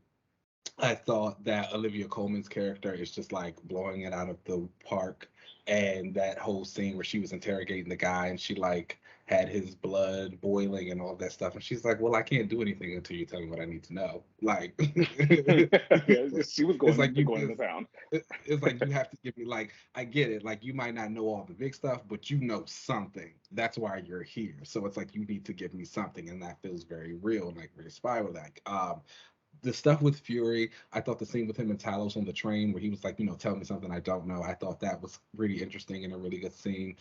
I thought that Olivia Colman's character is just like blowing it out of the park. And that whole scene where she was interrogating the guy and she like had his blood boiling and all that stuff. And she's like, well, I can't do anything until you tell me what I need to know. Like, Yeah, she was it's going like you going into just, town. it's like you have to give me, like, I get it. Like, you might not know all the big stuff, but you know something. That's why you're here. So it's like you need to give me something. And that feels very real and like very spiral like. The stuff with Fury, I thought the scene with him and Talos on the train where he was like, tell me something I don't know. I thought that was really interesting and a really good scene.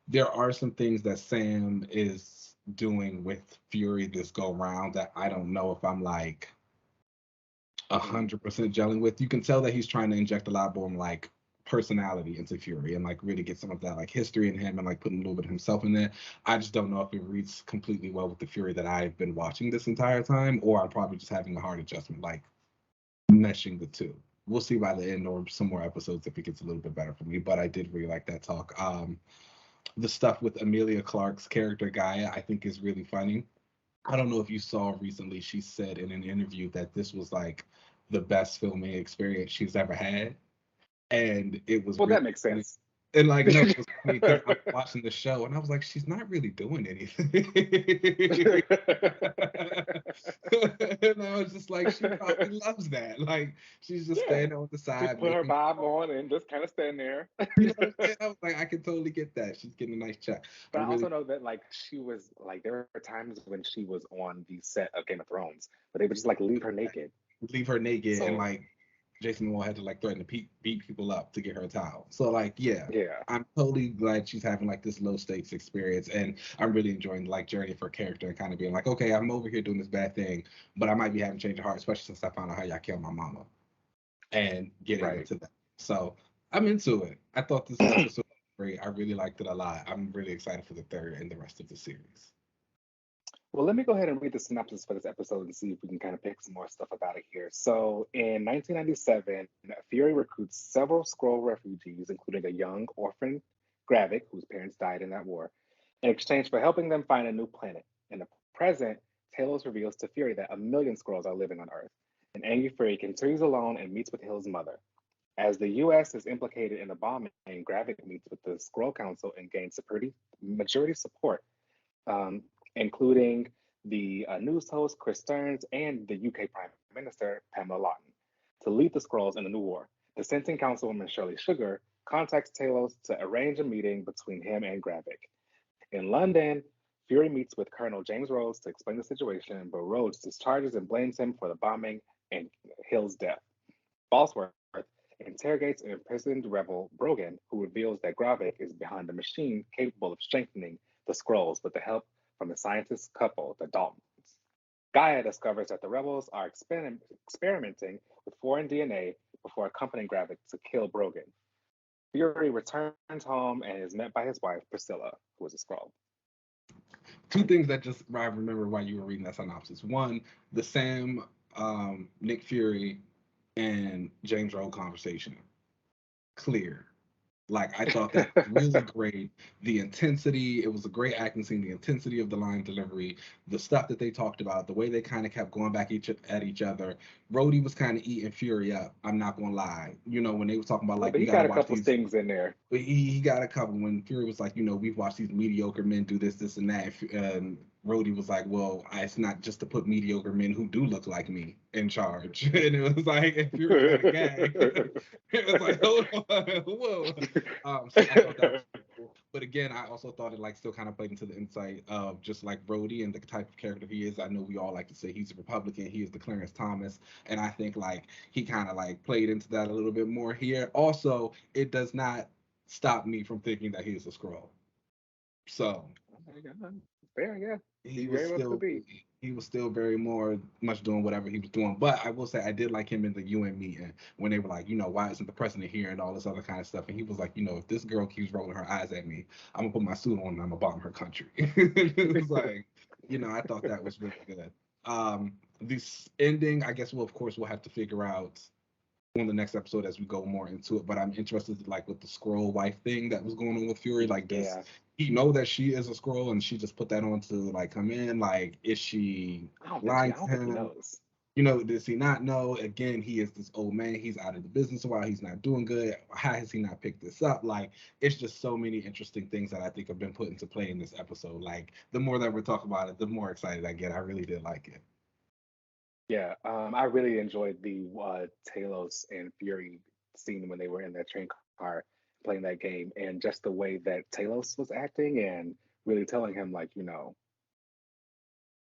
There are some things that Sam is doing with Fury this go round that I don't know if I'm like Hmm. 100% gelling with. You can tell that he's trying to inject a lot more like personality into Fury and like really get some of that like history in him and like putting a little bit of himself in there. I just don't know if it reads completely well with the Fury that I've been watching this entire time, or I'm probably just having a hard adjustment, like meshing the two. We'll see by the end or some more episodes if it gets a little bit better for me. But I did really like that talk. The stuff with Amelia Clark's character Gaia, I think is really funny. I don't know if you saw recently, she said in an interview that this was like the best filming experience she's ever had. And it was Well, really that makes funny. sense. And like, no, it was funny because I was watching the show and I was like, she's not really doing anything. And I was just like, she probably loves that. Like, she's just Yeah, standing on the just side put her making vibe calls. on and just kind of stand there. You know what I'm saying? I was like, I can totally get that. She's getting a nice check. But But I really, also know that like she was like there were times when she was on the set of Game of Thrones, but they would just like leave her naked. leave her naked and So like Jason Moore had to like threaten to beat people up to get her a towel. So like, yeah, yeah, I'm totally glad she's having like this low stakes experience, and I'm really enjoying the like journey of her character and kind of being like, okay, I'm over here doing this bad thing, but I might be having change of heart, especially since I found out how y'all killed my mama and getting right. into that. So I'm into it. I thought this episode was great. I really liked it a lot. I'm really excited for the third and the rest of the series. Well, let me go ahead and read the synopsis for this episode and see if we can kind of pick some more stuff about it here. So, in 1997, Fury recruits several Skrull refugees, including a young orphan Gravik, whose parents died in that war, in exchange for helping them find a new planet. In the present, Talos reveals to Fury that a million Skrulls are living on Earth. And angry Fury continues alone and meets with Hill's mother. As the US is implicated in the bombing, Gravik meets with the Skrull Council and gains majority support, um, including the news host Chris Stearns and the UK Prime Minister Pamela Lawton, to lead the Skrulls in the new war. Dissenting Councilwoman Shirley Sugar contacts Talos to arrange a meeting between him and Gravik. In London, Fury meets with Colonel James Rhodes to explain the situation, but Rhodes discharges and blames him for the bombing and Hill's death. Falsworth interrogates an imprisoned rebel, Brogan, who reveals that Gravik is behind a machine capable of strengthening the Skrulls with the help from the scientist couple, the Daltons. Gaia discovers that the rebels are experimenting with foreign DNA before accompanying Gravik to kill Brogan. Fury returns home and is met by his wife, Priscilla, who is a Skrull. Two things that just I remember while you were reading that synopsis. One, the Sam, Nick Fury, and James Earl conversation. Clear. Like, I thought that was really great. The intensity, it was a great acting scene. The intensity of the line delivery, the stuff that they talked about, the way they kind of kept going back at each other. Rhodey was kind of eating Fury up. I'm not gonna lie. When they were talking about Yeah, like but we he got to got a watch couple these. stings in there. But he got a couple when Fury was like, we've watched these mediocre men do this, and that. And Rhodey was like, well, it's not just to put mediocre men who do look like me in charge. And it was like, and Fury kind of gagged. It was like, hold on, whoa. So I thought that was cool. But again, I also thought it like still kind of played into the insight of just like Rhodey and the type of character he is. I know we all like to say he's a Republican, he is the Clarence Thomas, and I think like he kind of like played into that a little bit more here. Also, it does not stop me from thinking that he is a Skrull. So Oh my God. Fair, yeah. he He was very well could still be. he was still very more much doing whatever he was doing. But I will say I did like him in the UN meeting when they were like, why isn't the president here and all this other kind of stuff. And he was like, if this girl keeps rolling her eyes at me, I'm gonna put my suit on and I'm gonna bomb her country. It was like, I thought that was really good. This ending, I guess of course we'll have to figure out on the next episode as we go more into it. But I'm interested like with the Skrull wife thing that was going on with Fury. Like, does Yeah. he know that she is a Skrull and she just put that on to like come in? Like, is she lying I to don't think he him? knows. Does he not know? Again, he is this old man. He's out of the business a while. He's not doing good. How has he not picked this up? Like, it's just so many interesting things that I think have been put into play in this episode. Like, the more that we're talking about it, the more excited I get. I really did like it. Yeah, I really enjoyed the Talos and Fury scene when they were in that train car playing that game, and just the way that Talos was acting and really telling him like,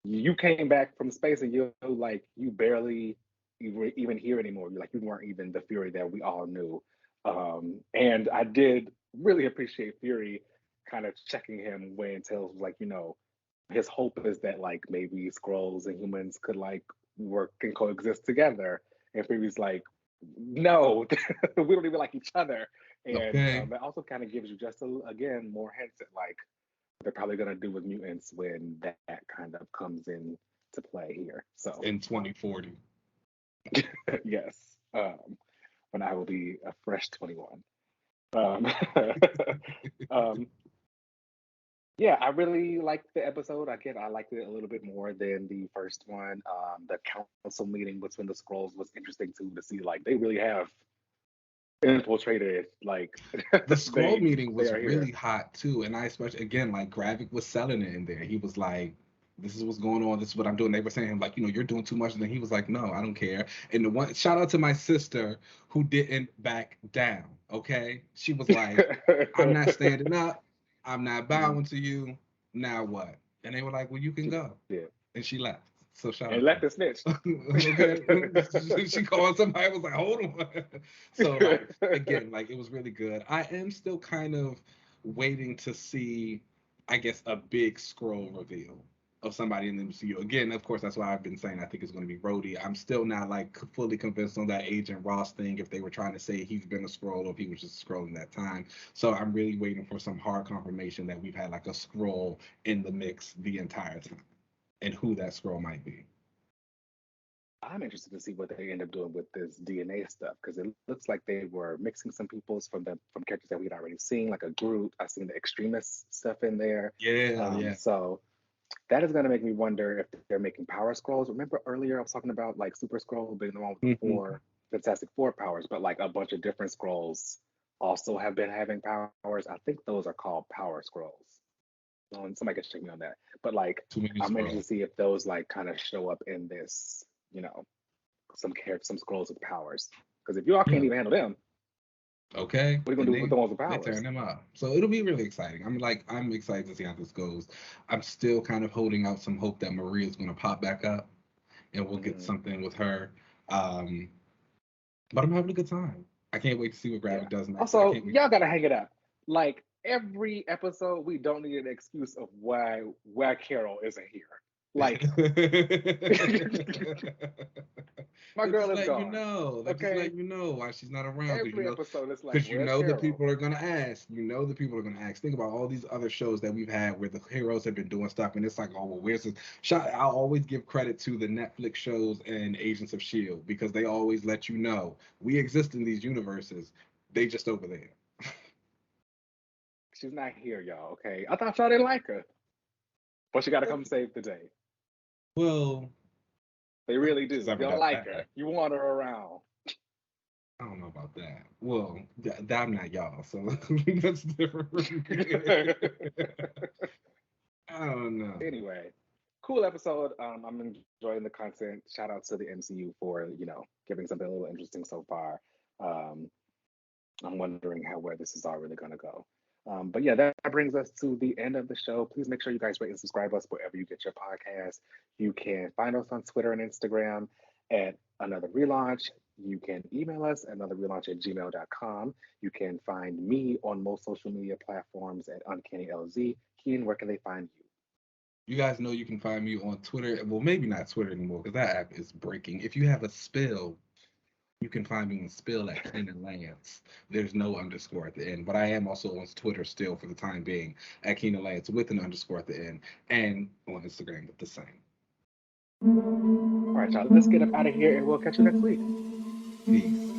you came back from space and you're like you barely even here anymore. You like you weren't even the Fury that we all knew. And I did really appreciate Fury kind of checking him when Talos was like, his hope is that like maybe Skrulls and humans could like work and coexist together. And Fury's like, no, we don't even like each other. And Okay. that also kind of gives you just again more hints at like they're probably going to do with mutants when that kind of comes in to play here. So In 2040. yes, when I will be a fresh 21. Um, um, yeah, I really liked the episode. Again, I liked it a little bit more than the first one. The council meeting between the Skrulls was interesting too to see like they really have infiltrated like The Skrull meeting they was are here. really hot too, and I especially again like Gravik was selling it in there. He was like, "This is what's going on. This is what I'm doing." They were saying like, "You're doing too much," and then he was like, "No, I don't care." And the one shout out to my sister who didn't back down. Okay, she was like, "I'm not standing up. I'm not Mhm. bowing to you. Now what?" And they were like, "Well, you can She go," did. and she left. So shout And out to left her. the snitch. Okay, she called somebody, was like, hold on. So like again, like it was really good. I am still kind of waiting to see, I guess, a big Skrull reveal of somebody in the MCU. Again, of course, that's why I've been saying I think it's going to be Rhodey. I'm still not like fully convinced on that Agent Ross thing, if they were trying to say he's been a Skrull or if he was just scrolling that time. So I'm really waiting for some hard confirmation that we've had like a Skrull in the mix the entire time and who that Skrull might be. I'm interested to see what they end up doing with this DNA stuff because it looks like they were mixing some peoples from characters that we'd already seen, like a Groot. I've seen the extremist stuff in there. Yeah, yeah. So that is going to make me wonder if they're making power scrolls. Remember earlier I was talking about like Super-Skrull being the one with the Hmm. four Fantastic Four powers, but like a bunch of different scrolls also have been having powers. I think those are called power scrolls. Somebody can check me on that. But like, Too many I'm interested to scrolls. see if those like kind of show up in this, you know, some scrolls with powers. Because if you all can't Yeah. even handle them, Okay. what are you gonna And do with the ones with they tearing powers? them up. So it'll be really exciting. I'm excited to see how this goes. I'm still kind of holding out some hope that Maria's gonna pop back up and we'll get Mm, something with her. Um, but I'm having a good time. I can't wait to see what yeah. Gravik does next. I Also, can't wait. y'all gotta hang it up. Like every episode, we don't need an excuse of why Carol isn't here. Like my They're girl just is letting you gone. know. They're just Okay. letting you know why she's not around Every episode, it's like, because where's the Carol? people are gonna ask. The people are gonna ask. Think about all these other shows that we've had where the heroes have been doing stuff, and it's like, oh well, where's this? I'll always give credit to the Netflix shows and Agents of Shield because they always let you know we exist in these universes. They just over there. She's not here, y'all. Okay. I thought y'all didn't like her, but she got to come save the day. Well, They I don't really think she's do. ever Y'all done like her. that. You want her around. I don't know about that. Well, I'm not y'all, so that's different from me. I don't know. Anyway, cool episode. I'm enjoying the content. Shout out to the MCU for giving something a little interesting so far. Um, I'm wondering where this is all really going to go. But yeah, that brings us to the end of the show. Please make sure you guys rate and subscribe us wherever you get your podcast. You can find us on Twitter and Instagram at Another Relaunch. You can email us at anotherrelaunch@gmail.com. You can find me on most social media platforms at UncannyLZ. Keen, where can they find you? You guys know you can find me on Twitter. Well, maybe not Twitter anymore because that app is breaking. If you have a spill, you can find me on Spill at Keenan Lance. There's no underscore at the end, but I am also on Twitter still for the time being at Keenan Lance with an underscore at the end, and on Instagram with the same. All right, y'all, let's get up out of here and we'll catch you next week. Peace.